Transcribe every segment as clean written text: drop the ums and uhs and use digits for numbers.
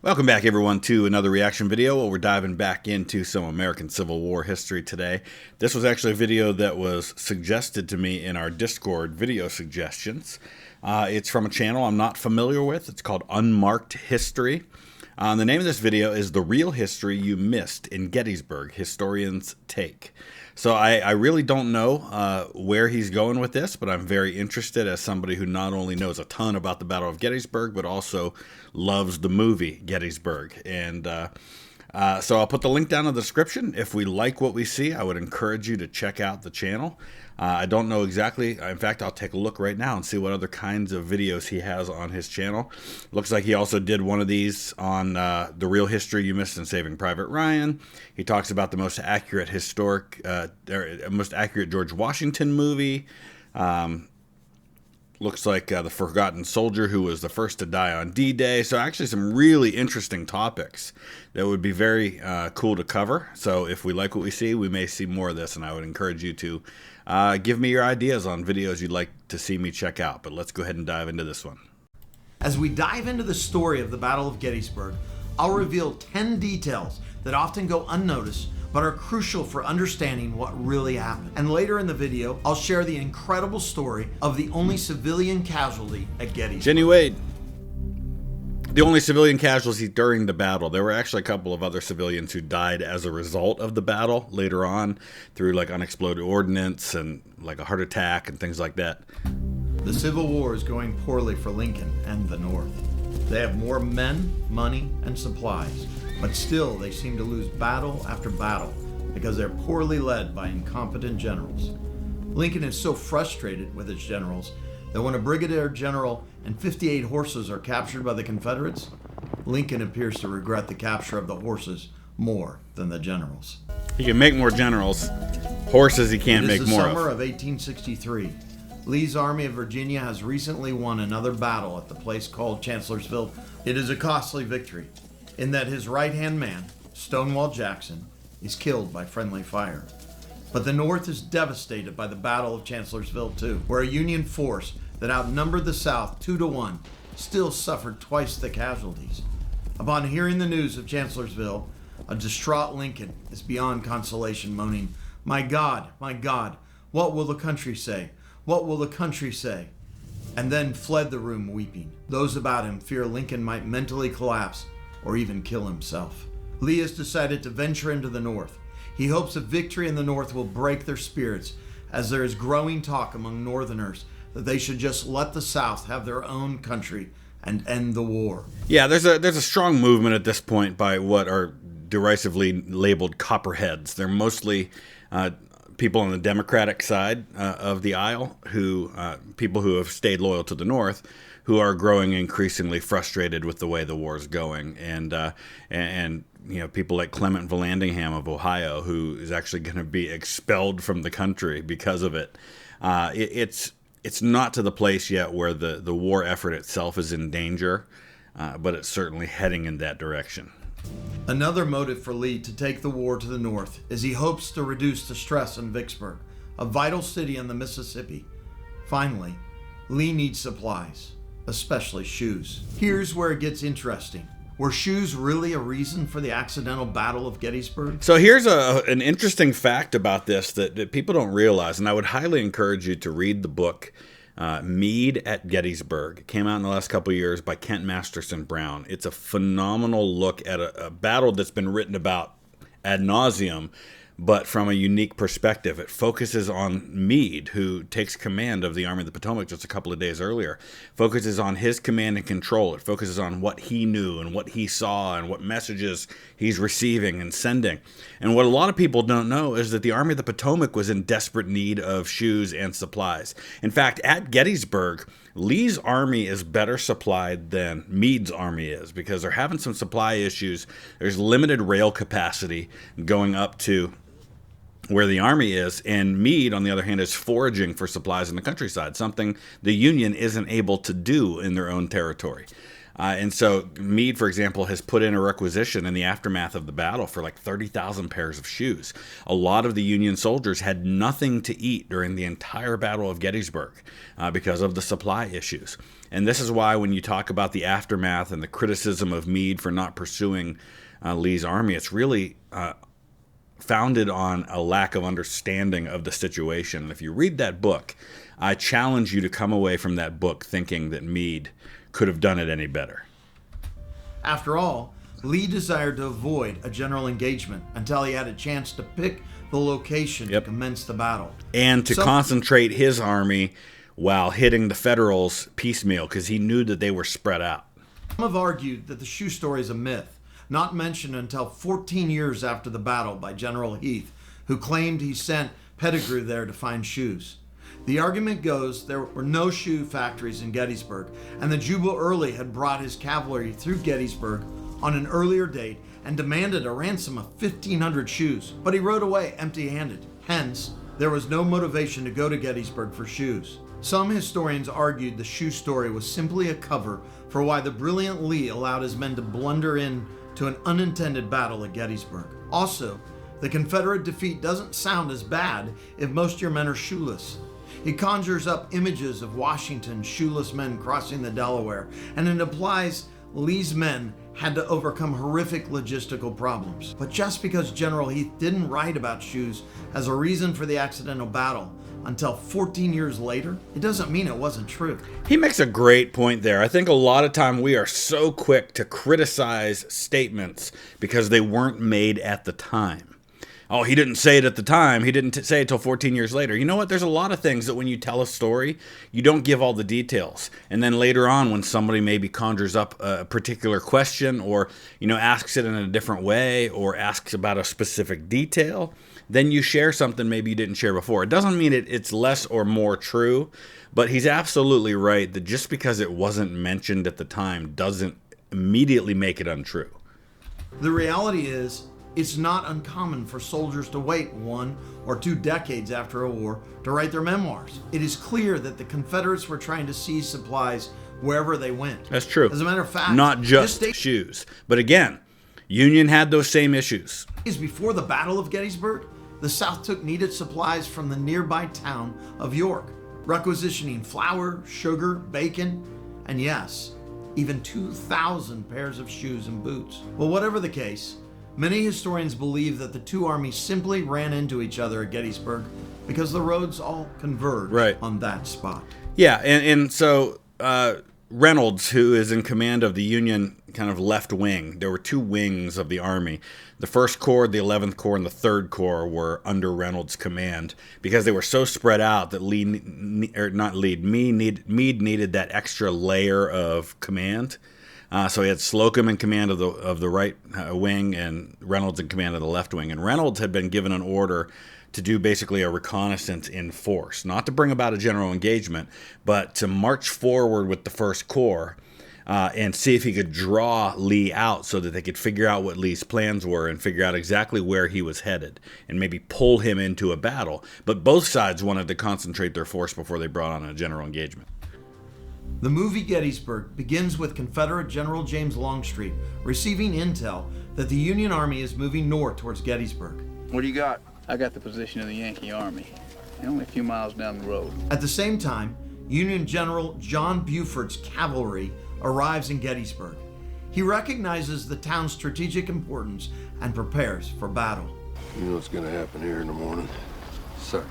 Welcome back, everyone, to another reaction video where we're diving back into some American Civil War history today. This was actually a video that was suggested to me in our Discord video suggestions. It's from a channel I'm not familiar with. It's called Unmarked History. The name of this video is The Real History You Missed in Gettysburg, Historians' Take. So I really don't know where he's going with this, but I'm very interested as somebody who not only knows a ton about the Battle of Gettysburg, but also loves the movie Gettysburg. And so I'll put the link down in the description. If we like what we see, I would encourage you to check out the channel. I don't know exactly. In fact, I'll take a look right now and see what other kinds of videos he has on his channel. Looks like he also did one of these on The Real History You Missed in Saving Private Ryan. He talks about the most accurate most accurate George Washington movie. Looks like The Forgotten Soldier, who was the first to die on D-Day. So actually some really interesting topics that would be very cool to cover. So if we like what we see, we may see more of this, and I would encourage you to give me your ideas on videos you'd like to see me check out. But let's go ahead and dive into this one. As we dive into the story of the Battle of Gettysburg, I'll reveal 10 details that often go unnoticed but are crucial for understanding what really happened. And later in the video, I'll share the incredible story of the only civilian casualty at Gettysburg. Jenny Wade. The only civilian casualty during the battle. There were actually a couple of other civilians who died as a result of the battle later on through like unexploded ordnance and like a heart attack and things like that. The Civil War is going poorly for Lincoln and the North. They have more men, money, and supplies, but still they seem to lose battle after battle because they're poorly led by incompetent generals. Lincoln is so frustrated with his generals that when a brigadier general and 58 horses are captured by the Confederates, Lincoln appears to regret the capture of the horses more than the generals. He can make more generals. Horses he can't make more of. It is the summer of 1863. Lee's Army of Virginia has recently won another battle at the place called Chancellorsville. It is a costly victory in that his right-hand man, Stonewall Jackson, is killed by friendly fire. But the North is devastated by the Battle of Chancellorsville too, where a Union force that outnumbered the South 2-1 still suffered twice the casualties. Upon hearing the news of Chancellorsville, a distraught Lincoln is beyond consolation, moaning, my God, what will the country say? What will the country say?" And then fled the room weeping. Those about him fear Lincoln might mentally collapse or even kill himself. Lee has decided to venture into the North. He hopes a victory in the North will break their spirits, as there is growing talk among Northerners that they should just let the South have their own country and end the war. Yeah, there's a strong movement at this point by what are derisively labeled copperheads. They're mostly people on the Democratic side of the aisle, people who have stayed loyal to the North, who are growing increasingly frustrated with the way the war is going, and you know, people like Clement Vallandigham of Ohio, who is actually going to be expelled from the country because of it. It's not to the place yet where the war effort itself is in danger, but it's certainly heading in that direction. Another motive for Lee to take the war to the North is he hopes to reduce the stress in Vicksburg, a vital city on the Mississippi. Finally, Lee needs supplies, especially shoes. Here's where it gets interesting. Were shoes really a reason for the accidental Battle of Gettysburg? So here's an interesting fact about this that people don't realize, and I would highly encourage you to read the book Meade at Gettysburg. It came out in the last couple of years by Kent Masterson Brown. It's a phenomenal look at a battle that's been written about ad nauseum, but from a unique perspective. It focuses on Meade, who takes command of the Army of the Potomac just a couple of days earlier. Focuses on his command and control. It focuses on what he knew and what he saw and what messages he's receiving and sending. And what a lot of people don't know is that the Army of the Potomac was in desperate need of shoes and supplies. In fact, at Gettysburg, Lee's army is better supplied than Meade's army is because they're having some supply issues. There's limited rail capacity going up to where the army is, and Meade, on the other hand, is foraging for supplies in the countryside, something the Union isn't able to do in their own territory. And so Meade, for example, has put in a requisition in the aftermath of the battle for like 30,000 pairs of shoes. A lot of the Union soldiers had nothing to eat during the entire Battle of Gettysburg because of the supply issues. And this is why when you talk about the aftermath and the criticism of Meade for not pursuing Lee's army, it's really founded on a lack of understanding of the situation. And if you read that book, I challenge you to come away from that book thinking that Meade could have done it any better. After all, Lee desired to avoid a general engagement until he had a chance to pick the location to commence the battle. And to concentrate his army while hitting the Federals piecemeal, because he knew that they were spread out. Some have argued that the shoe story is a myth, not mentioned until 14 years after the battle by General Heath, who claimed he sent Pettigrew there to find shoes. The argument goes there were no shoe factories in Gettysburg, and that Jubal Early had brought his cavalry through Gettysburg on an earlier date and demanded a ransom of 1,500 shoes, but he rode away empty-handed. Hence, there was no motivation to go to Gettysburg for shoes. Some historians argued the shoe story was simply a cover for why the brilliant Lee allowed his men to blunder in to an unintended battle at Gettysburg. Also, the Confederate defeat doesn't sound as bad if most of your men are shoeless. He conjures up images of Washington's shoeless men crossing the Delaware, and it implies Lee's men had to overcome horrific logistical problems. But just because General Heath didn't write about shoes as a reason for the accidental battle until 14 years later, it doesn't mean it wasn't true. He makes a great point there. I think a lot of time we are so quick to criticize statements because they weren't made at the time. Oh, he didn't say it at the time. He didn't say it till 14 years later. You know what? There's a lot of things that when you tell a story, you don't give all the details. And then later on, when somebody maybe conjures up a particular question or, asks it in a different way or asks about a specific detail, then you share something maybe you didn't share before. It doesn't mean it's less or more true, but he's absolutely right that just because it wasn't mentioned at the time doesn't immediately make it untrue. The reality is, it's not uncommon for soldiers to wait 1 or 2 decades after a war to write their memoirs. It is clear that the Confederates were trying to seize supplies wherever they went. That's true. As a matter of fact, not just shoes. But again, Union had those same issues. Before the Battle of Gettysburg, the South took needed supplies from the nearby town of York, requisitioning flour, sugar, bacon, and yes, even 2,000 pairs of shoes and boots. Well, whatever the case, many historians believe that the two armies simply ran into each other at Gettysburg because the roads all converged on that spot. Yeah, and so Reynolds, who is in command of the Union kind of left wing, there were 2 wings of the army. The 1st Corps, the 11th Corps, and the 3rd Corps were under Reynolds' command because they were so spread out that Meade needed that extra layer of command. So he had Slocum in command of the right wing and Reynolds in command of the left wing. And Reynolds had been given an order to do basically a reconnaissance in force, not to bring about a general engagement, but to march forward with the 1st Corps and see if he could draw Lee out so that they could figure out what Lee's plans were and figure out exactly where he was headed and maybe pull him into a battle. But both sides wanted to concentrate their force before they brought on a general engagement. The movie Gettysburg begins with Confederate General James Longstreet receiving intel that the Union Army is moving north towards Gettysburg. What do you got? I got the position of the Yankee Army, only a few miles down the road. At the same time, Union General John Buford's cavalry arrives in Gettysburg. He recognizes the town's strategic importance and prepares for battle. You know what's going to happen here in the morning? Sir.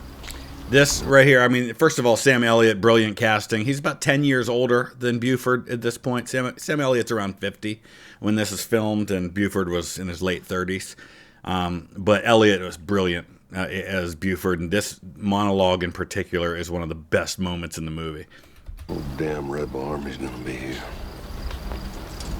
This right here, I mean, first of all, Sam Elliott, brilliant casting. He's about 10 years older than Buford at this point. Sam Elliott's around 50 when this is filmed, and Buford was in his late 30s. But Elliott was brilliant as Buford, and this monologue in particular is one of the best moments in the movie. Oh, damn rebel army's going to be here.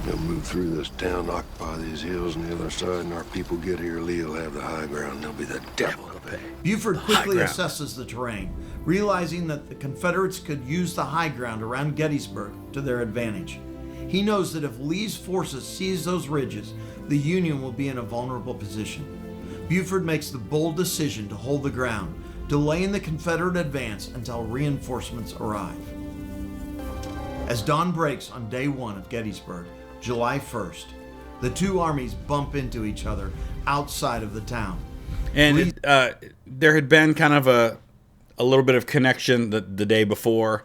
They'll move through this town, occupy these hills on the other side, and our people get here, Lee will have the high ground, and they'll be the devil to pay. Buford quickly assesses the terrain, realizing that the Confederates could use the high ground around Gettysburg to their advantage. He knows that if Lee's forces seize those ridges, the Union will be in a vulnerable position. Buford makes the bold decision to hold the ground, delaying the Confederate advance until reinforcements arrive. As dawn breaks on day 1 of Gettysburg, July 1st, the two armies bump into each other outside of the town. And there had been kind of a little bit of connection the day before,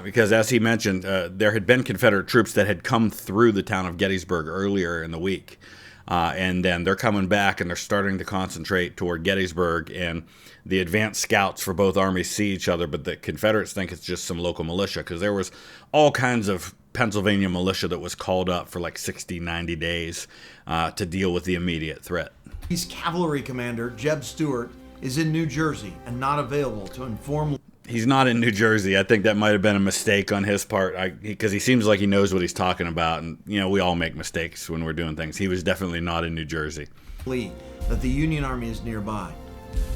because as he mentioned, there had been Confederate troops that had come through the town of Gettysburg earlier in the week. And then they're coming back and they're starting to concentrate toward Gettysburg, and the advanced scouts for both armies see each other, but the Confederates think it's just some local militia, because there was all kinds of Pennsylvania militia that was called up for like 60, 90 days to deal with the immediate threat. His cavalry commander, Jeb Stuart, is in New Jersey and not available to inform. He's not in New Jersey. I think that might have been a mistake on his part, because he seems like he knows what he's talking about, and you know, we all make mistakes when we're doing things. He was definitely not in New Jersey. That the Union Army is nearby.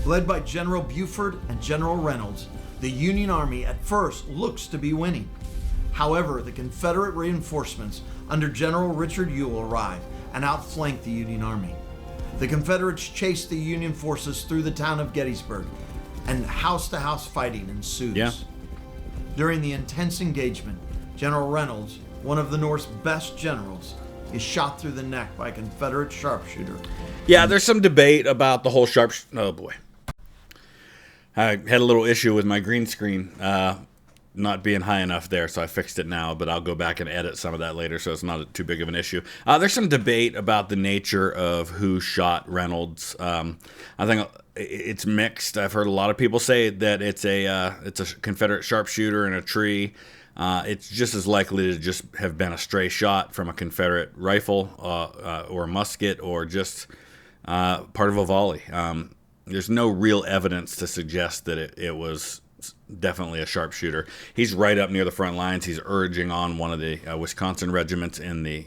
Led by General Buford and General Reynolds, the Union Army at first looks to be winning. However, the Confederate reinforcements under General Richard Ewell arrive and outflank the Union Army. The Confederates chase the Union forces through the town of Gettysburg, and house-to-house fighting ensues. Yeah. During the intense engagement, General Reynolds, one of the North's best generals, is shot through the neck by a Confederate sharpshooter. Yeah, there's some debate about the whole oh boy. I had a little issue with my green screen not being high enough there, so I fixed it now, but I'll go back and edit some of that later, so it's not too big of an issue. There's some debate about the nature of who shot Reynolds. I think it's mixed. I've heard a lot of people say that it's a Confederate sharpshooter in a tree. It's just as likely to just have been a stray shot from a Confederate rifle or a musket, or just part of a volley. There's no real evidence to suggest that it was definitely a sharpshooter. He's right up near the front lines. He's urging on one of the Wisconsin regiments in the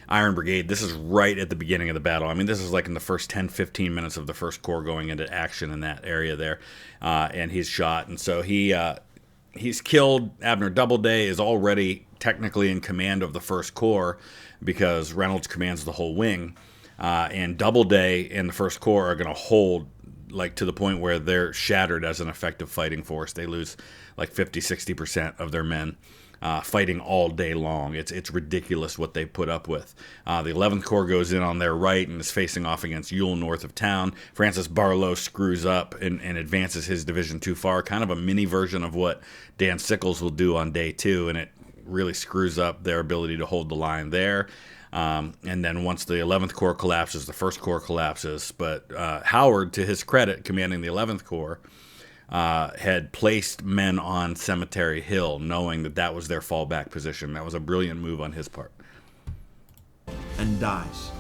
Iron Brigade. This is right at the beginning of the battle. I mean, this is like in the first 10, 15 minutes of the First Corps going into action in that area there. And he's shot. And so he's killed. Abner Doubleday is already technically in command of the First Corps, because Reynolds commands the whole wing. And Doubleday and the First Corps are going to hold like to the point where they're shattered as an effective fighting force. They lose like 50, 60% of their men fighting all day long. It's ridiculous what they put up with. The 11th Corps goes in on their right and is facing off against Ewell north of town. Francis Barlow screws up and advances his division too far, kind of a mini version of what Dan Sickles will do on day 2, and it really screws up their ability to hold the line there. And then once the 11th Corps collapses, the 1st Corps collapses. But Howard, to his credit, commanding the 11th Corps, had placed men on Cemetery Hill, knowing that was their fallback position. That was a brilliant move on his part. And dies.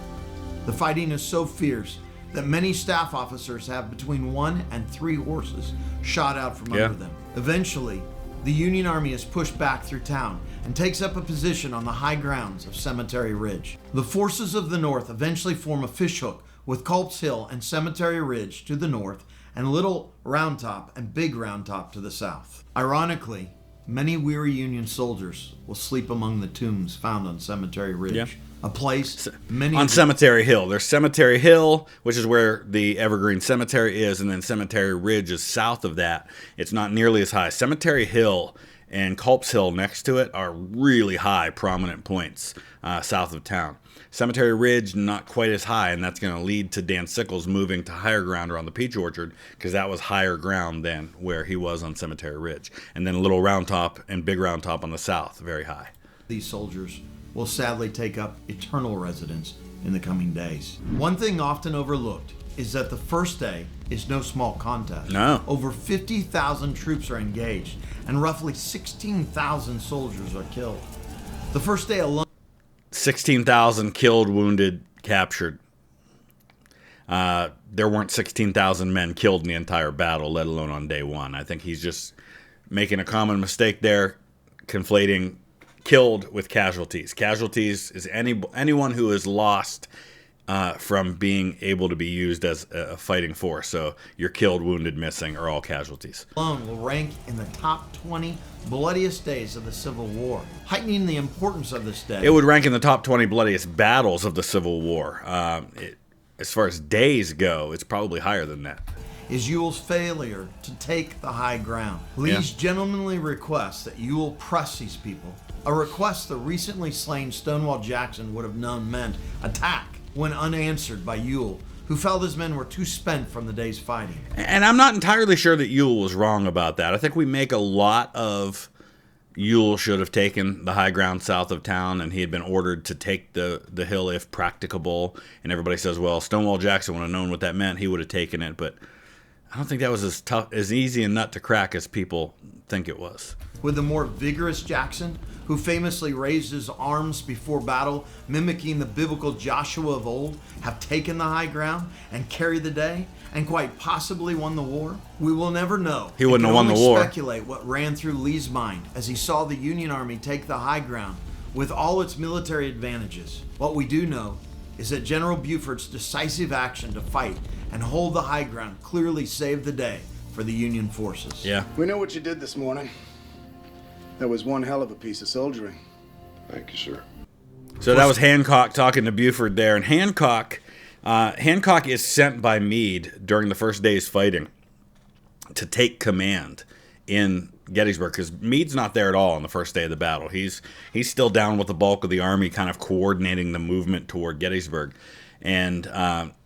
The fighting is so fierce that many staff officers have between 1 and 3 horses shot out from under them. Eventually, the Union Army is pushed back through town and takes up a position on the high grounds of Cemetery Ridge. The forces of the North eventually form a fishhook with Culp's Hill and Cemetery Ridge to the north, and Little Round Top and Big Round Top to the south. Ironically, many weary Union soldiers will sleep among the tombs found on Cemetery Ridge, a place on Cemetery Hill. There's Cemetery Hill, which is where the Evergreen Cemetery is, and then Cemetery Ridge is south of that. It's not nearly as high. Cemetery Hill and Culp's Hill next to it are really high, prominent points south of town. Cemetery Ridge, not quite as high, and that's going to lead to Dan Sickles moving to higher ground around the Peach Orchard, because that was higher ground than where he was on Cemetery Ridge. And then Little Round Top and Big Round Top on the south, very high. These soldiers will sadly take up eternal residence in the coming days. One thing often overlooked is that the first day is no small contest. No. Over 50,000 troops are engaged, and roughly 16,000 soldiers are killed. The first day alone, 16,000 killed, wounded, captured. There weren't 16,000 men killed in the entire battle, let alone on day 1. I think he's just making a common mistake there, conflating killed with casualties. Casualties is anyone who is lost from being able to be used as a fighting force. So your killed, wounded, missing are all casualties. Alone will rank in the top 20 bloodiest days of the Civil War, heightening the importance of this day. It would rank in the top 20 bloodiest battles of the Civil War. As far as days go, it's probably higher than that. is Ewell's failure to take the high ground. Lee's gentlemanly request that Ewell press these people, a request the recently slain Stonewall Jackson would have known meant attack, went unanswered by Ewell, who felt his men were too spent from the day's fighting. And I'm not entirely sure that Ewell was wrong about that. I think we make a lot of Ewell should have taken the high ground south of town, and he had been ordered to take the hill if practicable. And everybody says, well, Stonewall Jackson would have known what that meant. He would have taken it. But I don't think that was as easy a nut to crack as people think it was. With the more vigorous Jackson, who famously raised his arms before battle, mimicking the biblical Joshua of old, have taken the high ground and carried the day, and quite possibly won the war? We will never know. He wouldn't have won the war. Speculate what ran through Lee's mind as he saw the Union Army take the high ground with all its military advantages. What we do know is that General Buford's decisive action to fight and hold the high ground clearly saved the day for the Union forces. Yeah. We know what you did this morning. That was one hell of a piece of soldiering. Thank you, sir. So that was Hancock talking to Buford there. And Hancock is sent by Meade during the first day's fighting to take command in Gettysburg, because Meade's not there at all on the first day of the battle. He's still down with the bulk of the army, kind of coordinating the movement toward Gettysburg. And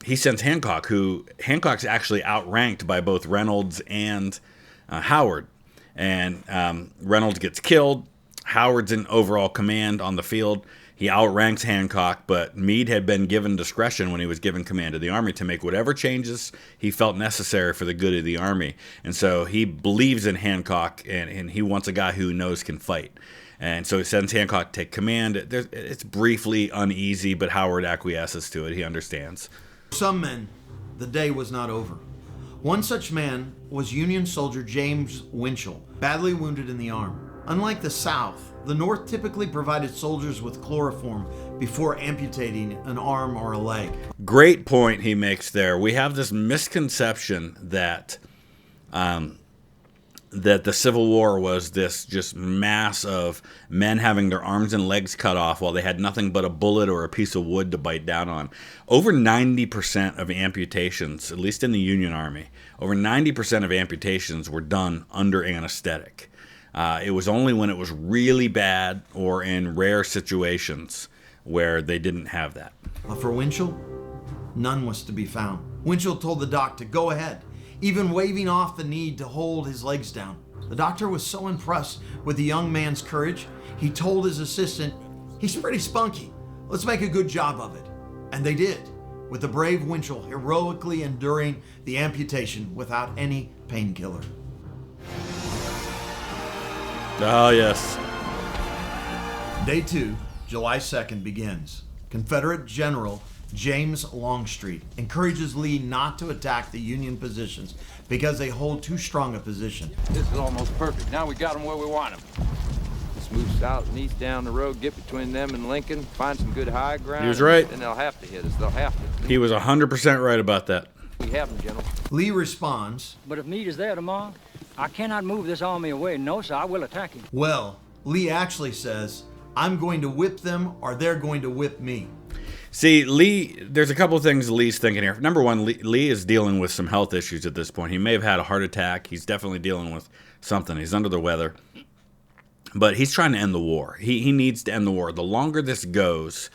he sends Hancock, who Hancock's actually outranked by both Reynolds and Howard. And Reynolds gets killed. Howard's in overall command on the field. He outranks Hancock, but Meade had been given discretion when he was given command of the army to make whatever changes he felt necessary for the good of the army. And so he believes in Hancock, and he wants a guy who knows can fight. And so he sends Hancock to take command. It's briefly uneasy, but Howard acquiesces to it. He understands. For some men, the day was not over. One such man was Union soldier James Winchell, badly wounded in the arm. Unlike the South, the North typically provided soldiers with chloroform before amputating an arm or a leg. Great point he makes there. We have this misconception that that the Civil War was this just mass of men having their arms and legs cut off while they had nothing but a bullet or a piece of wood to bite down on. Over 90% of amputations, at least in the Union Army, over 90% of amputations were done under anesthetic. It was only when it was really bad or in rare situations where they didn't have that. But for Winchell, none was to be found. Winchell told the doc to go ahead, even waving off the need to hold his legs down. The doctor was so impressed with the young man's courage, he told his assistant, "He's pretty spunky. Let's make a good job of it." And they did, with the brave Winchell heroically enduring the amputation without any painkiller. Oh, yes. Day 2, July 2nd, begins. Confederate General James Longstreet encourages Lee not to attack the Union positions because they hold too strong a position. This is almost perfect. Now we got them where we want them. Let's move south and east down the road, get between them and Lincoln, find some good high ground. He was right. Then they'll have to hit us. They'll have to. He was 100% right about that. We have them, General. Lee responds, But if Meade is there tomorrow, I cannot move this army away. No, sir, I will attack him. well, Lee actually says, "I'm going to whip them or they're going to whip me." See, Lee, there's a couple of things Lee's thinking here. Number one, Lee is dealing with some health issues at this point. He may have had a heart attack. He's definitely dealing with something. He's under the weather. But he's trying to end the war. He needs to end the war. The longer this goes,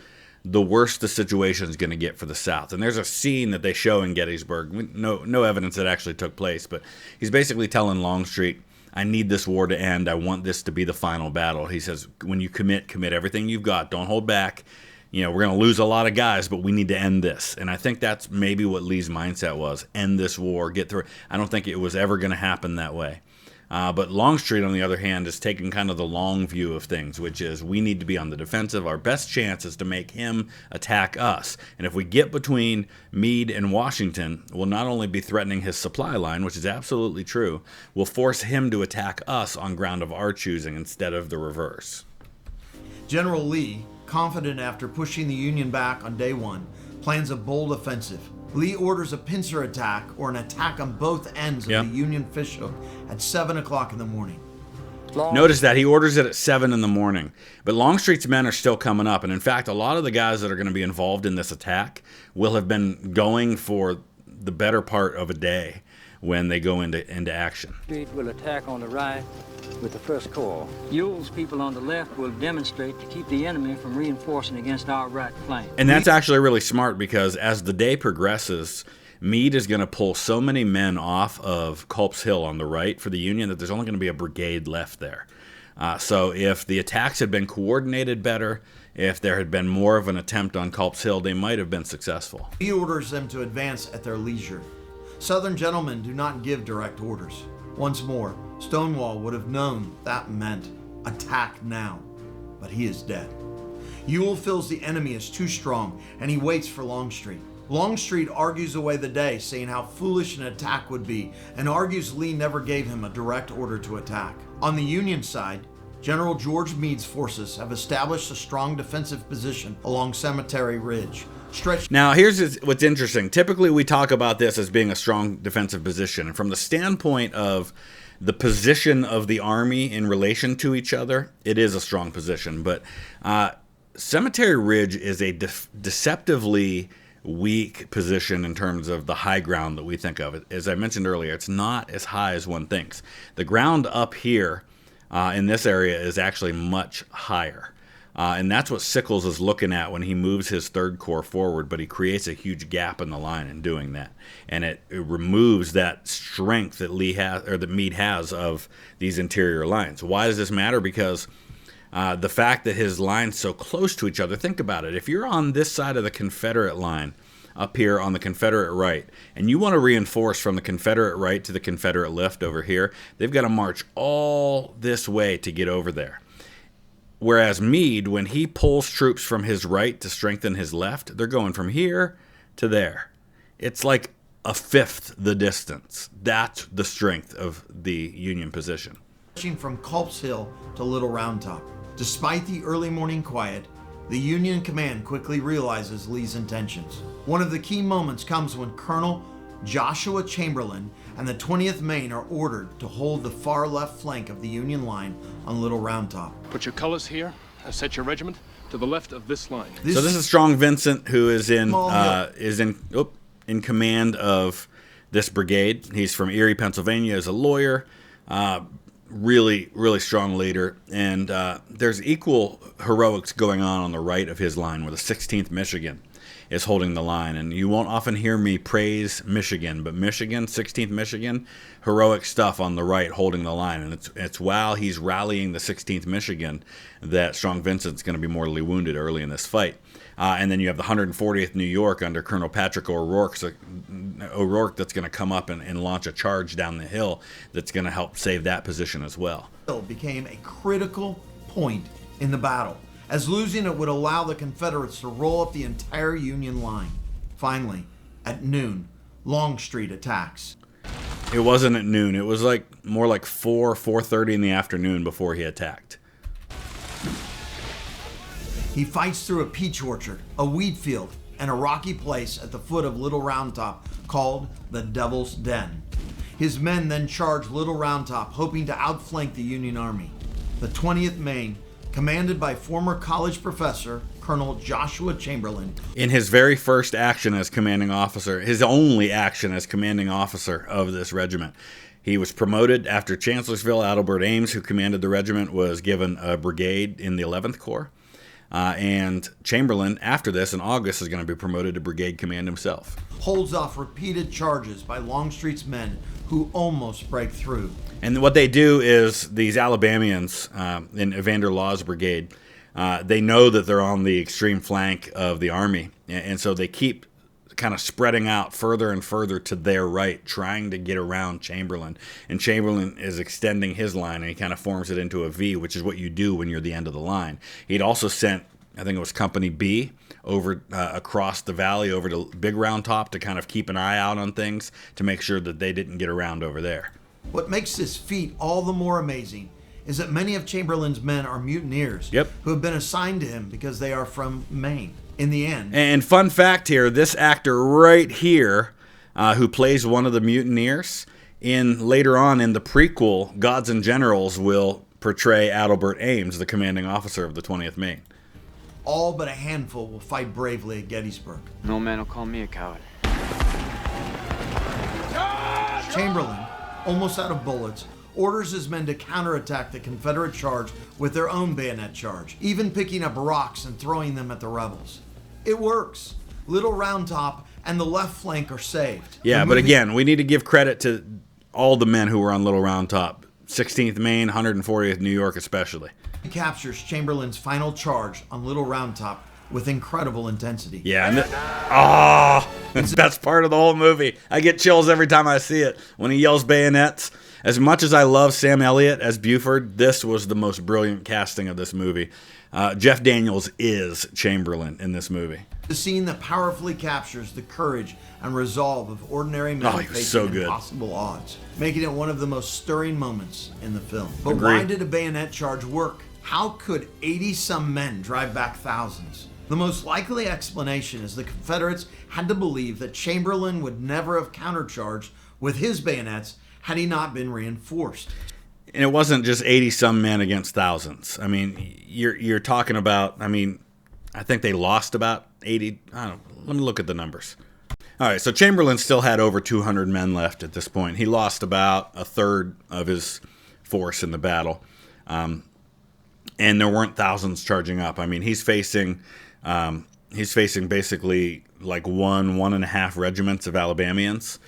the worse the situation is going to get for the South. And there's a scene that they show in Gettysburg. No evidence that actually took place. But he's basically telling Longstreet, I need this war to end. I want this to be the final battle. He says, when you commit everything you've got. Don't hold back. You know, we're going to lose a lot of guys, but we need to end this. And I think that's maybe what Lee's mindset was. End this war, get through it. I don't think it was ever going to happen that way. But Longstreet, on the other hand, is taking kind of the long view of things, which is we need to be on the defensive. Our best chance is to make him attack us. And if we get between Meade and Washington, we'll not only be threatening his supply line, which is absolutely true, we'll force him to attack us on ground of our choosing instead of the reverse. General Lee, confident after pushing the Union back on day 1, plans a bold offensive. Lee orders a pincer attack or an attack on both ends of the Union fishhook at 7 o'clock in the morning. Notice that he orders it at 7 in the morning. But Longstreet's men are still coming up. And in fact, a lot of the guys that are going to be involved in this attack will have been going for the better part of a day. when they go into action. Street will attack on the right with the 1st Corps. Ewell's people on the left will demonstrate to keep the enemy from reinforcing against our right flank. And that's actually really smart, because as the day progresses, Meade is going to pull so many men off of Culp's Hill on the right for the Union that there's only going to be a brigade left there. So if the attacks had been coordinated better, if there had been more of an attempt on Culp's Hill, they might have been successful. He orders them to advance at their leisure. Southern gentlemen do not give direct orders. Once more, Stonewall would have known that meant attack now, but he is dead. Ewell feels the enemy is too strong, and he waits for Longstreet. Longstreet argues away the day, saying how foolish an attack would be, and argues Lee never gave him a direct order to attack. On the Union side, General George Meade's forces have established a strong defensive position along Cemetery Ridge. Now, here's what's interesting. Typically, we talk about this as being a strong defensive position. And from the standpoint of the position of the Army in relation to each other, it is a strong position. But Cemetery Ridge is a deceptively weak position in terms of the high ground that we think of. As I mentioned earlier, it's not as high as one thinks. The ground up here in this area is actually much higher. And that's what Sickles is looking at when he moves his 3rd Corps forward, but he creates a huge gap in the line in doing that. And it removes that strength that Lee has, or that Meade has, of these interior lines. Why does this matter? Because the fact that his line's so close to each other, think about it. If you're on this side of the Confederate line, up here on the Confederate right, and you want to reinforce from the Confederate right to the Confederate left over here, they've got to march all this way to get over there. Whereas Meade, when he pulls troops from his right to strengthen his left, they're going from here to there. It's like a fifth the distance. That's the strength of the Union position. From Culp's Hill to Little Round Top. Despite the early morning quiet, the Union command quickly realizes Lee's intentions. One of the key moments comes when Colonel Joshua Chamberlain and the 20th Maine are ordered to hold the far left flank of the Union line on Little Round Top. Put your colors here and set your regiment to the left of this line. So this is Strong Vincent, who is in command of this brigade. He's from Erie, Pennsylvania, as a lawyer. Really strong leader. And there's equal heroics going on the right of his line, where the 16th Michigan is holding the line. And you won't often hear me praise Michigan, but Michigan, 16th Michigan, heroic stuff on the right holding the line. And it's while he's rallying the 16th Michigan that Strong Vincent's going to be mortally wounded early in this fight. And then you have the 140th New York under Colonel Patrick O'Rourke that's going to come up and launch a charge down the hill that's going to help save that position as well. Became a critical point in the battle, as losing it would allow the Confederates to roll up the entire Union line. Finally, at noon, Longstreet attacks. It wasn't at noon. It was more like 4:30 in the afternoon before he attacked. He fights through a peach orchard, a wheat field, and a rocky place at the foot of Little Round Top called the Devil's Den. His men then charge Little Round Top, hoping to outflank the Union Army. The 20th Maine, commanded by former college professor Colonel Joshua Chamberlain. In his very first action as commanding officer, his only action as commanding officer of this regiment, he was promoted after Chancellorsville. Adelbert Ames, who commanded the regiment, was given a brigade in the 11th Corps. And Chamberlain, after this, in August, is going to be promoted to brigade command himself. Holds off repeated charges by Longstreet's men, who almost break through. And what they do is, these Alabamians in Evander Law's brigade, they know that they're on the extreme flank of the army, and so they keep kind of spreading out further and further to their right, trying to get around Chamberlain. And Chamberlain is extending his line, and he kind of forms it into a V, which is what you do when you're the end of the line. He'd also sent, I think it was Company B, over across the valley over to Big Round Top to kind of keep an eye out on things to make sure that they didn't get around over there. What makes this feat all the more amazing is that many of Chamberlain's men are mutineers who have been assigned to him because they are from Maine. In the end. And fun fact here, this actor right here, who plays one of the mutineers, later on in the prequel, Gods and Generals, will portray Adelbert Ames, the commanding officer of the 20th Maine. All but a handful will fight bravely at Gettysburg. No man will call me a coward. Charge! Chamberlain, almost out of bullets, orders his men to counterattack the Confederate charge with their own bayonet charge, even picking up rocks and throwing them at the rebels. It works. Little Round Top and the left flank are saved. Yeah, but again, we need to give credit to all the men who were on Little Round Top. 16th Maine, 140th New York especially. He captures Chamberlain's final charge on Little Round Top with incredible intensity. Yeah, and that's the best part of the whole movie. I get chills every time I see it when he yells bayonets. As much as I love Sam Elliott as Buford, this was the most brilliant casting of this movie. Jeff Daniels is Chamberlain in this movie. The scene that powerfully captures the courage and resolve of ordinary men he was facing so good. impossible odds, making it one of the most stirring moments in the film. But Agreed. why did a bayonet charge work? How could 80-some men drive back thousands? The most likely explanation is the Confederates had to believe that Chamberlain would never have countercharged with his bayonets had he not been reinforced. And it wasn't just 80-some men against thousands. I mean, you're talking about, I think they lost about 80. I don't know. Let me look at the numbers. All right, so Chamberlain still had over 200 men left at this point. He lost about a third of his force in the battle. And there weren't thousands charging up. I mean, he's facing basically like 1.5 regiments of Alabamians.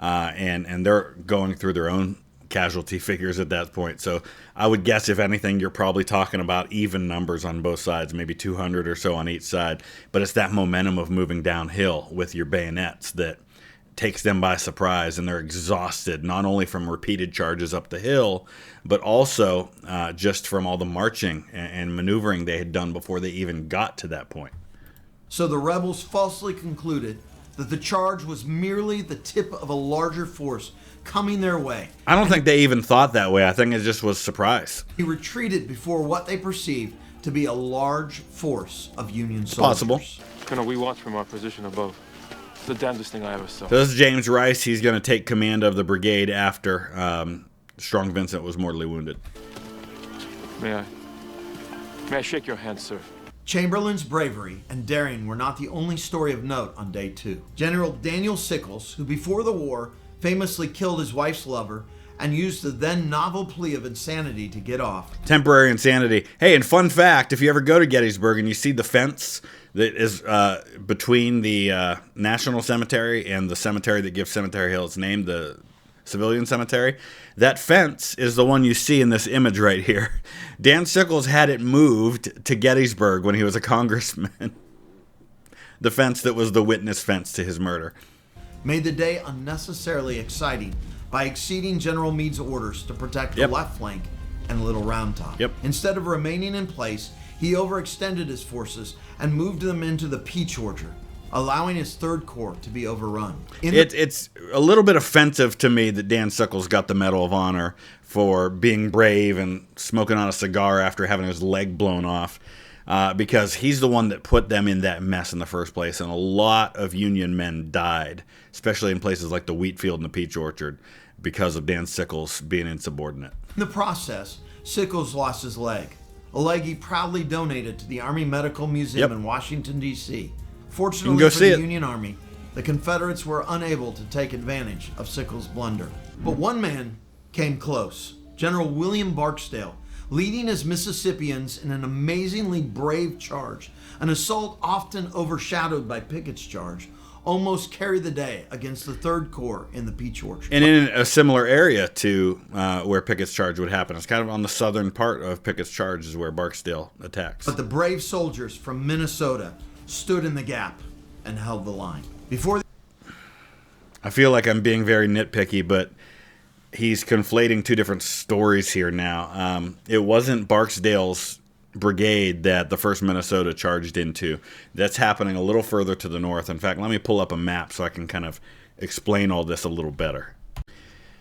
And they're going through their own casualty figures at that point. So I would guess, if anything, you're probably talking about even numbers on both sides, maybe 200 or so on each side. But it's that momentum of moving downhill with your bayonets that takes them by surprise, and they're exhausted, not only from repeated charges up the hill, but also just from all the marching and maneuvering they had done before they even got to that point. So the rebels falsely concluded that the charge was merely the tip of a larger force coming their way. I don't think they even thought that way. I think it just was surprise. He retreated before what they perceived to be a large force of Union soldiers. Possible. Colonel, we watch from our position above. It's the damnedest thing I ever saw. So this is James Rice. He's going to take command of the brigade after Strong Vincent was mortally wounded. May I shake your hand, sir? Chamberlain's bravery and daring were not the only story of note on day 2. General Daniel Sickles, who before the war famously killed his wife's lover and used the then novel plea of insanity to get off. Temporary insanity. Hey, and fun fact, if you ever go to Gettysburg and you see the fence that is between the National Cemetery and the cemetery that gives Cemetery Hill its name, the civilian cemetery, that fence is the one you see in this image right here. Dan Sickles had it moved to Gettysburg when he was a congressman. The fence that was the witness fence to his murder. Made the day unnecessarily exciting by exceeding General Meade's orders to protect the left flank and Little Round Top. Instead of remaining in place, he overextended his forces and moved them into the Peach Orchard, allowing his Third Corps to be overrun. It's a little bit offensive to me that Dan Sickles got the Medal of Honor for being brave and smoking on a cigar after having his leg blown off, because he's the one that put them in that mess in the first place, and a lot of Union men died, especially in places like the wheat field and the peach orchard, because of Dan Sickles being insubordinate. In the process, Sickles lost his leg, a leg he proudly donated to the Army Medical Museum in Washington, D.C. Fortunately for the Union Army, the Confederates were unable to take advantage of Sickles' blunder. But one man came close, General William Barksdale, leading his Mississippians in an amazingly brave charge, an assault often overshadowed by Pickett's charge, almost carried the day against the Third Corps in the Peach Orchard. And in a similar area to where Pickett's charge would happen. It's kind of on the southern part of Pickett's charge is where Barksdale attacks. But the brave soldiers from Minnesota stood in the gap and held the line. I feel like I'm being very nitpicky, but he's conflating two different stories here now. It wasn't Barksdale's brigade that the 1st Minnesota charged into. That's happening a little further to the north. In fact, let me pull up a map so I can kind of explain all this a little better.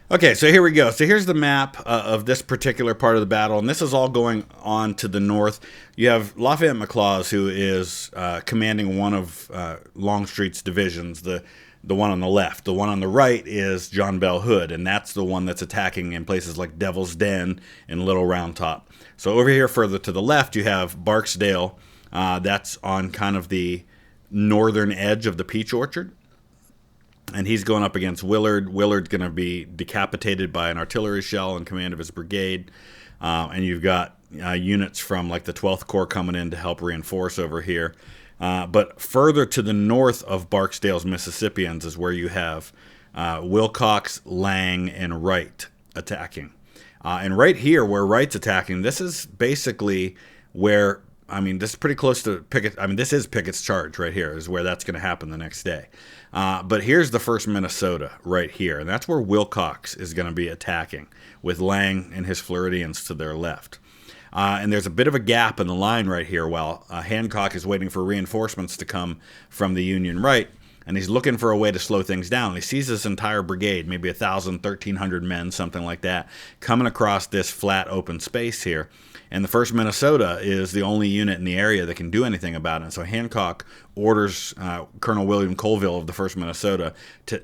Okay, so here we go. So here's the map of this particular part of the battle, and this is all going on to the north. You have Lafayette McLaws, who is commanding one of Longstreet's divisions, the one on the left. The one on the right is John Bell Hood, and that's the one that's attacking in places like Devil's Den and Little Round Top. So over here further to the left, you have Barksdale. That's on kind of the northern edge of the Peach Orchard. and he's going up against Willard. Willard's going to be decapitated by an artillery shell in command of his brigade. And you've got units from like the 12th Corps coming in to help reinforce over here. But further to the north of Barksdale's Mississippians is where you have Wilcox, Lang, and Wright attacking. And right here where Wright's attacking, this is basically where, I mean, this is pretty close to Pickett. I mean, this is Pickett's charge right here is where that's going to happen the next day. But here's the 1st Minnesota right here. And that's where Wilcox is going to be attacking with Lang and his Floridians to their left. And there's a bit of a gap in the line right here while Hancock is waiting for reinforcements to come from the Union right. And he's looking for a way to slow things down. He sees this entire brigade, maybe 1,000, 1,300 men, something like that, coming across this flat open space here. And the 1st Minnesota is the only unit in the area that can do anything about it. And so Hancock orders Colonel William Colville of the 1st Minnesota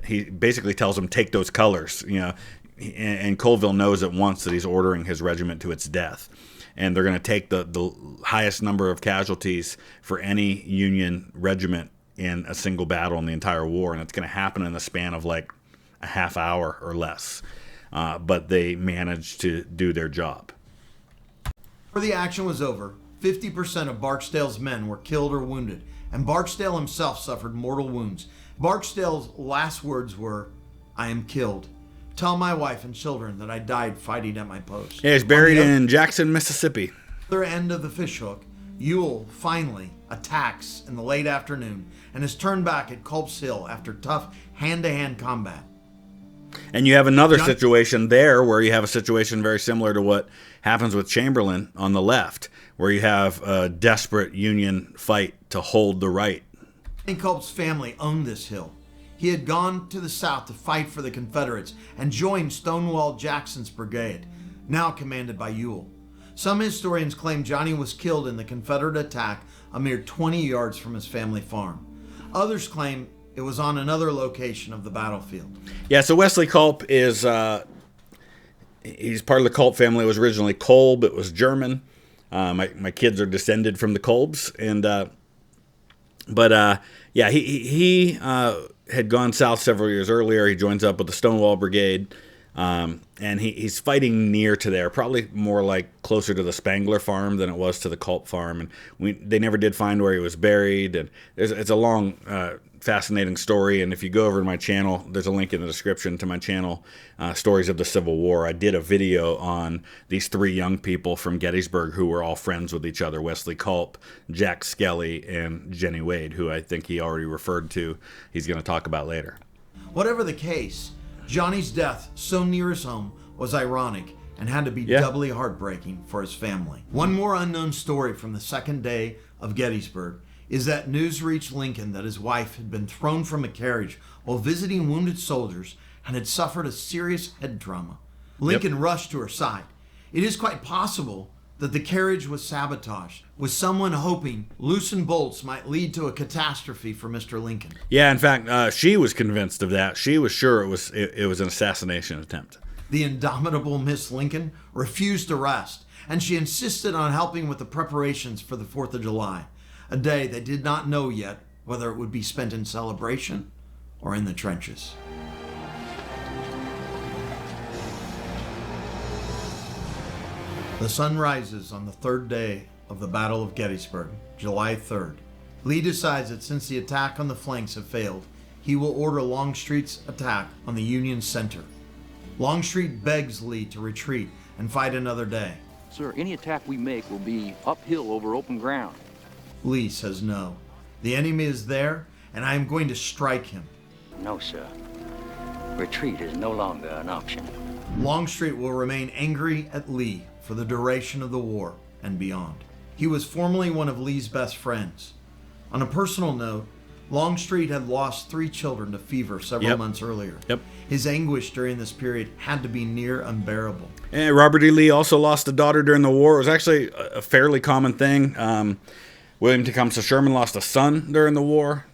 he basically tells him, take those colors, you know. And Colville knows at once that he's ordering his regiment to its death. And they're going to take the highest number of casualties for any Union regiment in a single battle in the entire war, and it's going to happen in the span of like a half hour or less. But they managed to do their job. Before the action was over, 50% of Barksdale's men were killed or wounded, and Barksdale himself suffered mortal wounds. Barksdale's last words were, "I am killed. Tell my wife and children that I died fighting at my post." Yeah, he's buried in Jackson, Mississippi. Other end of the fishhook, Ewell finally attacks in the late afternoon and is turned back at Culp's Hill after tough hand-to-hand combat. And you have another situation there where you have a situation very similar to what happens with Chamberlain on the left, where you have a desperate Union fight to hold the right. Culp's family owned this hill. He had gone to the south to fight for the Confederates and joined Stonewall Jackson's brigade, now commanded by Ewell. Some historians claim Johnny was killed in the Confederate attack a mere 20 yards from his family farm. Others claim it was on another location of the battlefield. Yeah, so Wesley Culp is, he's part of the Culp family. It was originally Kolb. It was German. My kids are descended from the Kolbs. Yeah, he had gone south several years earlier. He joins up with the Stonewall Brigade. And he's fighting near to there, probably more like closer to the Spangler farm than it was to the Culp farm. And they never did find where he was buried. And it's a long, fascinating story. And if you go over to my channel, there's a link in the description to my channel, Stories of the Civil War. I did a video on these 3 young people from Gettysburg who were all friends with each other: Wesley Culp, Jack Skelly, and Jenny Wade, who I think he already referred to. He's going to talk about later. Whatever the case, Johnny's death so near his home was ironic and had to be doubly heartbreaking for his family. One more unknown story from the second day of Gettysburg is that news reached Lincoln that his wife had been thrown from a carriage while visiting wounded soldiers and had suffered a serious head trauma. Lincoln rushed to her side. It is quite possible that the carriage was sabotaged, with someone hoping loosened bolts might lead to a catastrophe for Mr. Lincoln. Yeah, in fact, she was convinced of that. She was sure it was an assassination attempt. The indomitable Miss Lincoln refused to rest, and she insisted on helping with the preparations for the 4th of July, a day they did not know yet whether it would be spent in celebration or in the trenches. The sun rises on the 3rd day of the Battle of Gettysburg, July 3rd. Lee decides that since the attack on the flanks have failed, he will order Longstreet's attack on the Union center. Longstreet begs Lee to retreat and fight another day. Sir, any attack we make will be uphill over open ground. Lee says no. The enemy is there, and I am going to strike him. No, sir. Retreat is no longer an option. Longstreet will remain angry at Lee for the duration of the war and beyond. He was formerly one of Lee's best friends. On a personal note, Longstreet had lost 3 children to fever several months earlier. His anguish during this period had to be near unbearable. And Robert E. Lee also lost a daughter during the war. It was actually a fairly common thing. William Tecumseh Sherman lost a son during the war.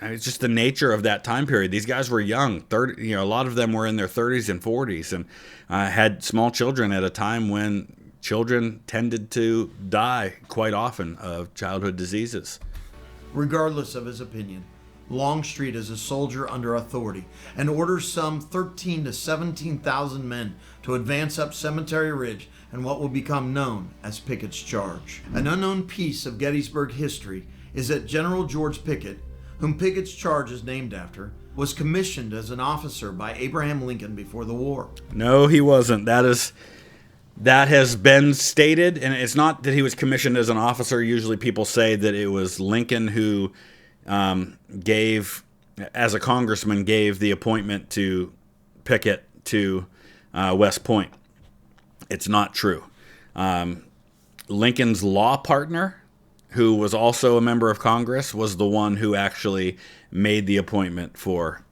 It's just the nature of that time period. These guys were young. A lot of them were in their 30s and 40s and had small children at a time when children tended to die quite often of childhood diseases. Regardless of his opinion, Longstreet is a soldier under authority and orders some 13,000 to 17,000 men to advance up Cemetery Ridge and what will become known as Pickett's Charge. An unknown piece of Gettysburg history is that General George Pickett, whom Pickett's Charge is named after, was commissioned as an officer by Abraham Lincoln before the war. No, he wasn't. That has been stated, and it's not that he was commissioned as an officer. Usually people say that it was Lincoln who as a congressman, gave the appointment to Pickett to West Point. It's not true. Lincoln's law partner, who was also a member of Congress, was the one who actually made the appointment for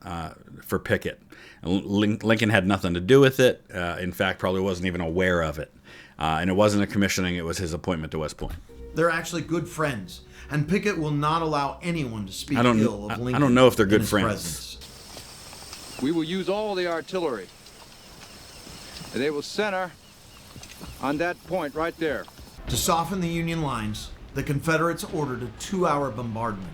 Pickett. Lincoln had nothing to do with it. In fact, probably wasn't even aware of it. And it wasn't a commissioning, it was his appointment to West Point. They're actually good friends, and Pickett will not allow anyone to speak ill of Lincoln. I don't know if they're good friends. Presence. We will use all the artillery. And they will center on that point right there. To soften the Union lines, the Confederates ordered a 2-hour bombardment.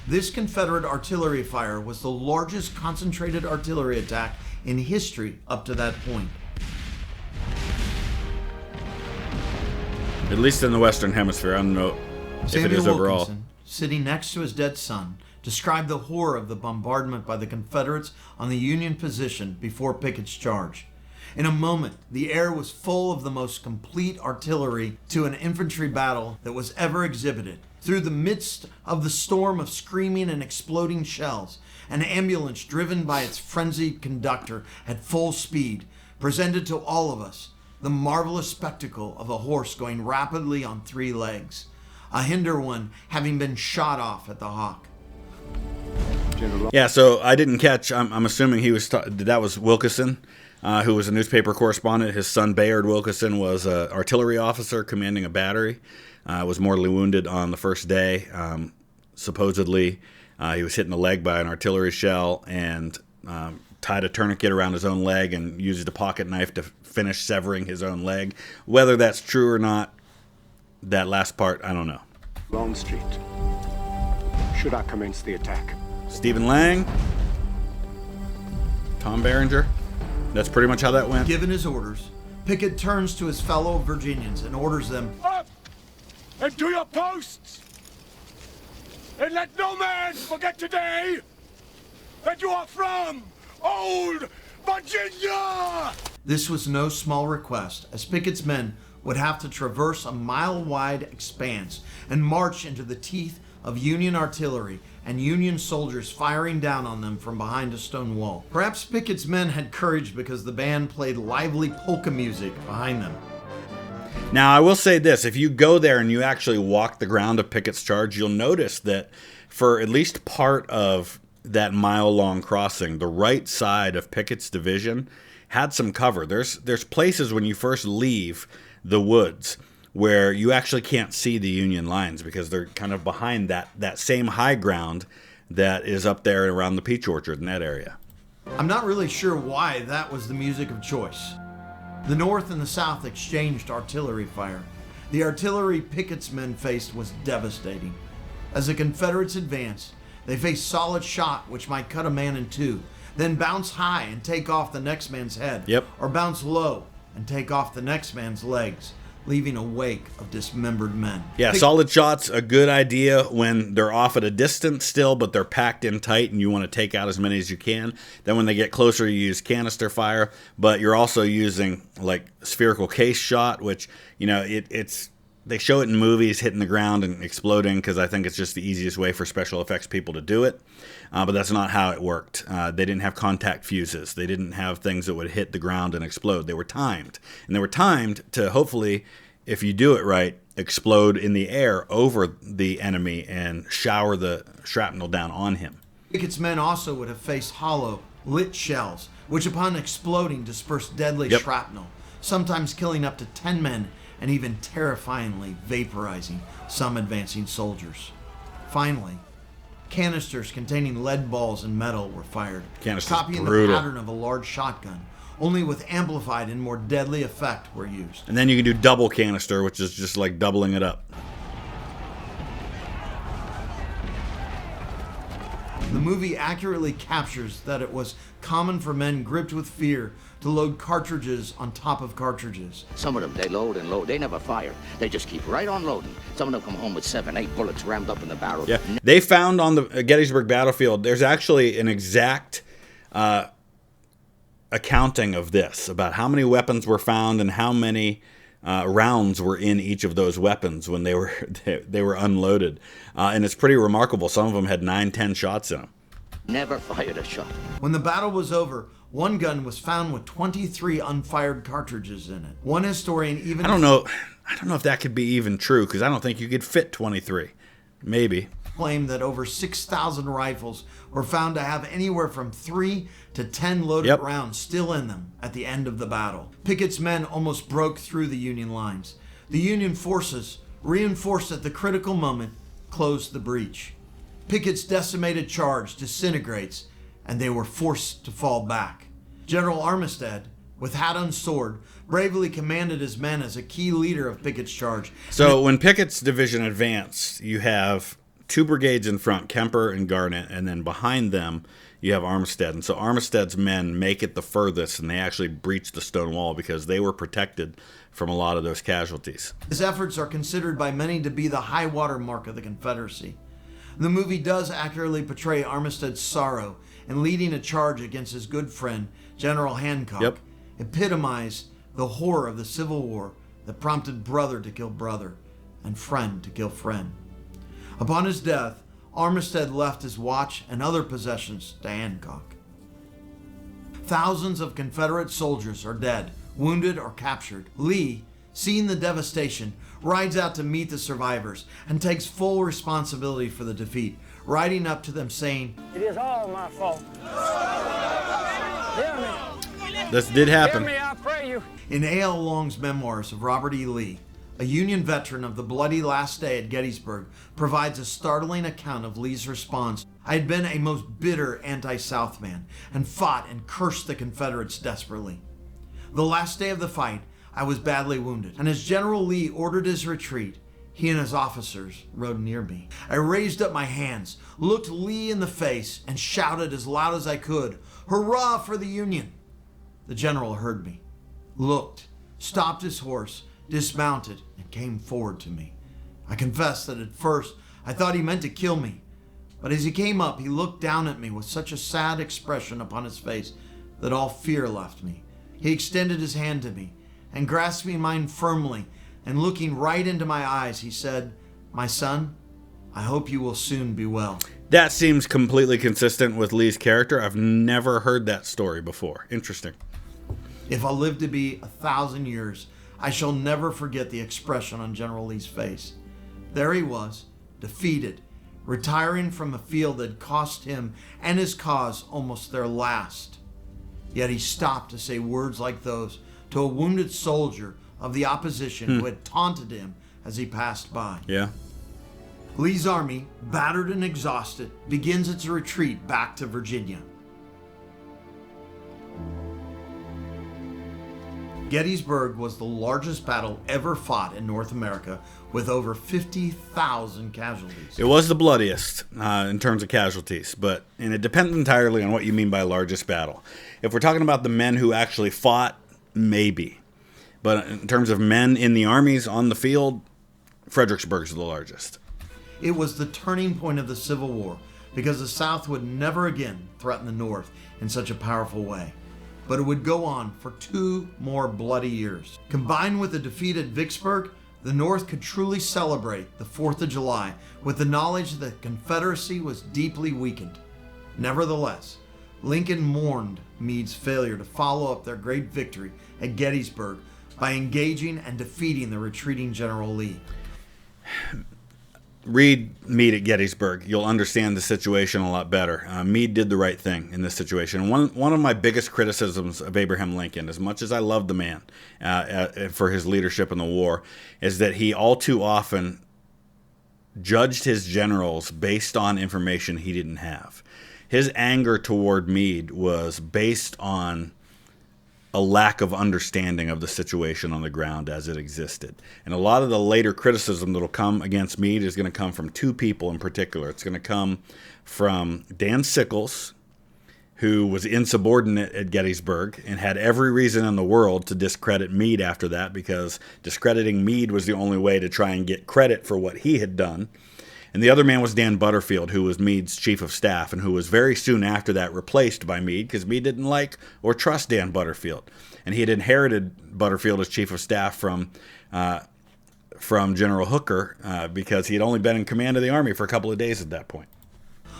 This Confederate artillery fire was the largest concentrated artillery attack in history up to that point. At least in the Western Hemisphere. I don't know if it is overall. Wilkinson, sitting next to his dead son, described the horror of the bombardment by the Confederates on the Union position before Pickett's charge. In a moment, the air was full of the most complete artillery to an infantry battle that was ever exhibited. Through the midst of the storm of screaming and exploding shells, an ambulance driven by its frenzied conductor at full speed presented to all of us the marvelous spectacle of a horse going rapidly on 3 legs, a hinder one having been shot off at the hock. Yeah, so I didn't catch. I'm assuming that was Wilkinson, who was a newspaper correspondent. His son Bayard Wilkinson was an artillery officer commanding a battery. Was mortally wounded on the first day. Supposedly, he was hit in the leg by an artillery shell and tied a tourniquet around his own leg and used a pocket knife to finish severing his own leg. Whether that's true or not, that last part, I don't know. Longstreet. Should I commence the attack? Stephen Lang, Tom Berenger. That's pretty much how that went. Given his orders, Pickett turns to his fellow Virginians and orders them up and to your posts, and let no man forget today that you are from old Virginia! This was no small request, as Pickett's men would have to traverse a mile-wide expanse and march into the teeth of Union artillery and Union soldiers firing down on them from behind a stone wall. Perhaps Pickett's men had courage because the band played lively polka music behind them. Now, I will say this. If you go there and you actually walk the ground of Pickett's charge, you'll notice that for at least part of that mile-long crossing, the right side of Pickett's division had some cover. There's places when you first leave the woods where you actually can't see the Union lines because they're kind of behind that same high ground that is up there around the peach orchard in that area. I'm not really sure why that was the music of choice. The North and the South exchanged artillery fire. The artillery Pickett's men faced was devastating. As the Confederates advanced, they faced solid shot which might cut a man in 2, then bounce high and take off the next man's head, or bounce low and take off the next man's legs, leaving a wake of dismembered men. Yeah, solid shots, a good idea when they're off at a distance still, but they're packed in tight and you want to take out as many as you can. Then when they get closer, you use canister fire, but you're also using like spherical case shot, which, you know, they show it in movies hitting the ground and exploding because I think it's just the easiest way for special effects people to do it. But that's not how it worked. They didn't have contact fuses. They didn't have things that would hit the ground and explode. They were timed. And they were timed to hopefully, if you do it right, explode in the air over the enemy and shower the shrapnel down on him. Pickett's men also would have faced hollow, lit shells, which upon exploding dispersed deadly shrapnel, sometimes killing up to 10 men and even terrifyingly vaporizing some advancing soldiers. Finally, canisters containing lead balls and metal were fired, copying the pattern of a large shotgun, only with amplified and more deadly effect were used. And then you can do double canister, which is just like doubling it up. The movie accurately captures that it was common for men gripped with fear to load cartridges on top of cartridges. Some of them, they load and load. They never fire. They just keep right on loading. Some of them come home with 7, 8 bullets rammed up in the barrel. Yeah, they found on the Gettysburg battlefield, there's actually an exact accounting of this, about how many weapons were found and how many rounds were in each of those weapons when they were unloaded. And it's pretty remarkable. Some of them had 9, 10 shots in them. Never fired a shot. When the battle was over, one gun was found with 23 unfired cartridges in it. One historian even... I don't know if that could be even true, because I don't think you could fit 23. Maybe. Claimed that over 6,000 rifles were found to have anywhere from 3 to 10 loaded rounds still in them at the end of the battle. Pickett's men almost broke through the Union lines. The Union forces, reinforced at the critical moment, closed the breach. Pickett's decimated charge disintegrates, and they were forced to fall back. General Armistead, with hat on sword, bravely commanded his men as a key leader of Pickett's charge. So when Pickett's division advanced, you have 2 brigades in front, Kemper and Garnett, and then behind them you have Armistead. And so Armistead's men make it the furthest, and they actually breach the stone wall because they were protected from a lot of those casualties. His efforts are considered by many to be the high water mark of the Confederacy. The movie does accurately portray Armistead's sorrow in leading a charge against his good friend, General Hancock, epitomize the horror of the Civil War that prompted brother to kill brother and friend to kill friend. Upon his death, Armistead left his watch and other possessions to Hancock. Thousands of Confederate soldiers are dead, wounded, or captured. Lee, seeing the devastation, rides out to meet the survivors and takes full responsibility for the defeat, riding up to them saying, "It is all my fault. Hear me. This did happen." Hear me, I pray you. In A.L. Long's memoirs of Robert E. Lee, a Union veteran of the bloody last day at Gettysburg, provides a startling account of Lee's response. "I had been a most bitter anti-South man and fought and cursed the Confederates desperately. The last day of the fight, I was badly wounded, and as General Lee ordered his retreat, he and his officers rode near me. I raised up my hands, looked Lee in the face, and shouted as loud as I could, 'Hurrah for the Union!' The general heard me, looked, stopped his horse, dismounted, and came forward to me. I confess that at first I thought he meant to kill me, but as he came up, he looked down at me with such a sad expression upon his face that all fear left me. He extended his hand to me and grasping mine firmly and looking right into my eyes, he said, 'My son, I hope you will soon be well.'" That seems completely consistent with Lee's character. I've never heard that story before. Interesting. "If I live to be 1,000 years, I shall never forget the expression on General Lee's face. There he was, defeated, retiring from a field that cost him and his cause almost their last. Yet he stopped to say words like those to a wounded soldier of the opposition who had taunted him as he passed by." Yeah. Lee's army, battered and exhausted, begins its retreat back to Virginia. Gettysburg was the largest battle ever fought in North America, with over 50,000 casualties. It was the bloodiest in terms of casualties, and it depends entirely on what you mean by largest battle. If we're talking about the men who actually fought, maybe. But in terms of men in the armies on the field, Fredericksburg's the largest. It was the turning point of the Civil War, because the South would never again threaten the North in such a powerful way. But it would go on for 2 more bloody years. Combined with the defeat at Vicksburg, the North could truly celebrate the 4th of July with the knowledge that the Confederacy was deeply weakened. Nevertheless, Lincoln mourned Meade's failure to follow up their great victory at Gettysburg by engaging and defeating the retreating General Lee. Read Meade at Gettysburg. You'll understand the situation a lot better. Meade did the right thing in this situation. One of my biggest criticisms of Abraham Lincoln, as much as I love the man for his leadership in the war, is that he all too often judged his generals based on information he didn't have. His anger toward Meade was based on a lack of understanding of the situation on the ground as it existed. And a lot of the later criticism that'll come against Meade is going to come from two people in particular. It's going to come from Dan Sickles, who was insubordinate at Gettysburg and had every reason in the world to discredit Meade after that, because discrediting Meade was the only way to try and get credit for what he had done. And the other man was Dan Butterfield, who was Meade's chief of staff and who was very soon after that replaced by Meade because Meade didn't like or trust Dan Butterfield. And he had inherited Butterfield as chief of staff from General Hooker because he had only been in command of the Army for a couple of days at that point.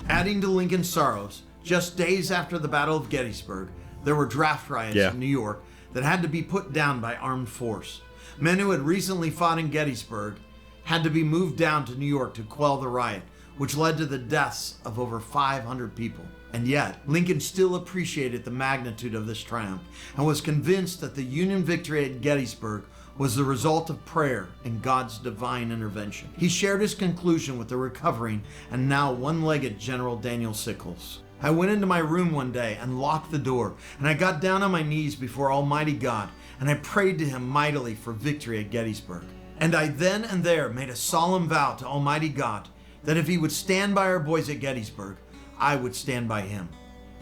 Adding to Lincoln's sorrows, just days after the Battle of Gettysburg, there were draft riots in New York that had to be put down by armed force. Men who had recently fought in Gettysburg had to be moved down to New York to quell the riot, which led to the deaths of over 500 people. And yet, Lincoln still appreciated the magnitude of this triumph and was convinced that the Union victory at Gettysburg was the result of prayer and God's divine intervention. He shared his conclusion with the recovering and now one-legged General Daniel Sickles. I went into my room one day and locked the door, and I got down on my knees before Almighty God, and I prayed to him mightily for victory at Gettysburg. And I then and there made a solemn vow to Almighty God that if he would stand by our boys at Gettysburg, I would stand by him.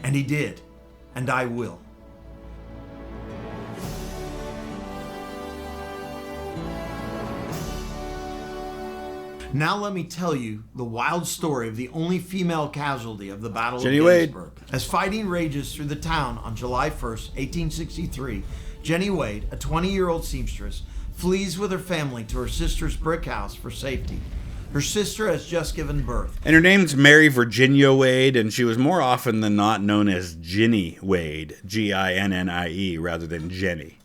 And he did, and I will. Now let me tell you the wild story of the only female casualty of the Battle of Gettysburg. As fighting rages through the town on July 1st, 1863, Jenny Wade, a 20-year-old seamstress, flees with her family to her sister's brick house for safety. Her sister has just given birth. And her name's Mary Virginia Wade, and she was more often than not known as Ginny Wade, Ginnie, rather than Jenny.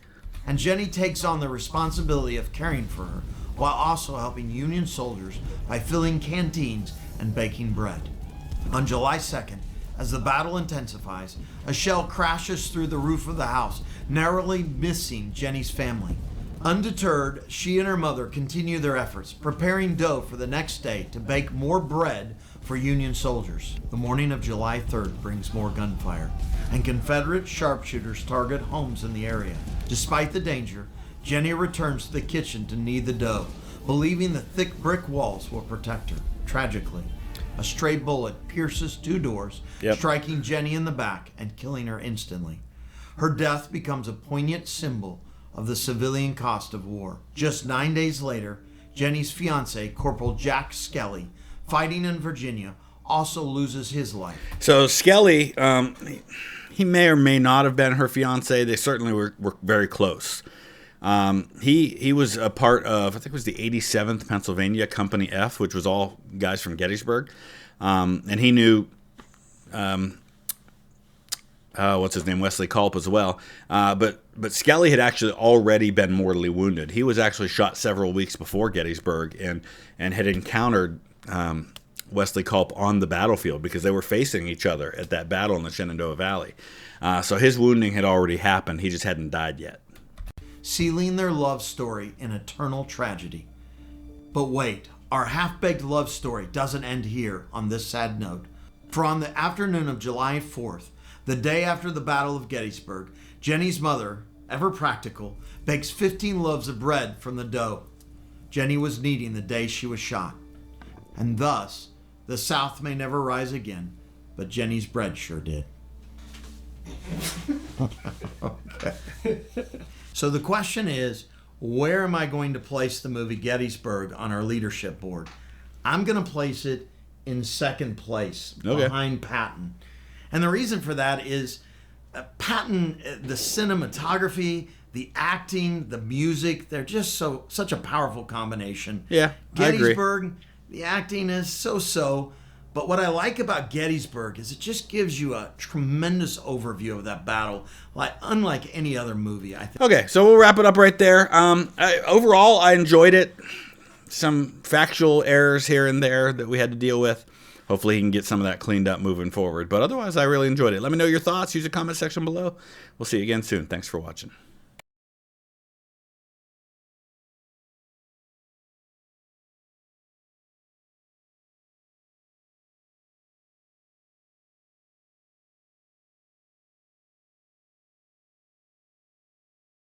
And Jenny takes on the responsibility of caring for her, while also helping Union soldiers by filling canteens and baking bread. On July 2nd, as the battle intensifies, a shell crashes through the roof of the house, narrowly missing Jenny's family. Undeterred, she and her mother continue their efforts, preparing dough for the next day to bake more bread for Union soldiers. The morning of July 3rd brings more gunfire, and Confederate sharpshooters target homes in the area. Despite the danger, Jenny returns to the kitchen to knead the dough, believing the thick brick walls will protect her. Tragically, a stray bullet pierces two doors, striking Jenny in the back and killing her instantly. Her death becomes a poignant symbol of the civilian cost of war. Just 9 days later, Jenny's fiance, Corporal Jack Skelly, fighting in Virginia, also loses his life. So Skelly, he may or may not have been her fiance. They certainly were very close. He was a part of, I think it was the 87th Pennsylvania Company F, which was all guys from Gettysburg. And he knew, what's his name, Wesley Culp as well. But Skelly had actually already been mortally wounded. He was actually shot several weeks before Gettysburg and had encountered Wesley Culp on the battlefield because they were facing each other at that battle in the Shenandoah Valley. So his wounding had already happened. He just hadn't died yet. Sealing their love story in eternal tragedy. But wait, our half-baked love story doesn't end here on this sad note. For on the afternoon of July 4th, the day after the Battle of Gettysburg, Jenny's mother, ever practical, bakes 15 loaves of bread from the dough Jenny was kneading the day she was shot. And thus, the South may never rise again, but Jenny's bread sure did. Okay. So the question is, where am I going to place the movie Gettysburg on our leadership board? I'm going to place it in second place, behind Patton. And the reason for that is Patton, the cinematography, the acting, the music, they're just such a powerful combination. Yeah, Gettysburg, the acting is so-so. But what I like about Gettysburg is it just gives you a tremendous overview of that battle, unlike any other movie, I think. Okay, so we'll wrap it up right there. Overall, I enjoyed it. Some factual errors here and there that we had to deal with. Hopefully he can get some of that cleaned up moving forward. But otherwise, I really enjoyed it. Let me know your thoughts. Use the comment section below. We'll see you again soon. Thanks for watching.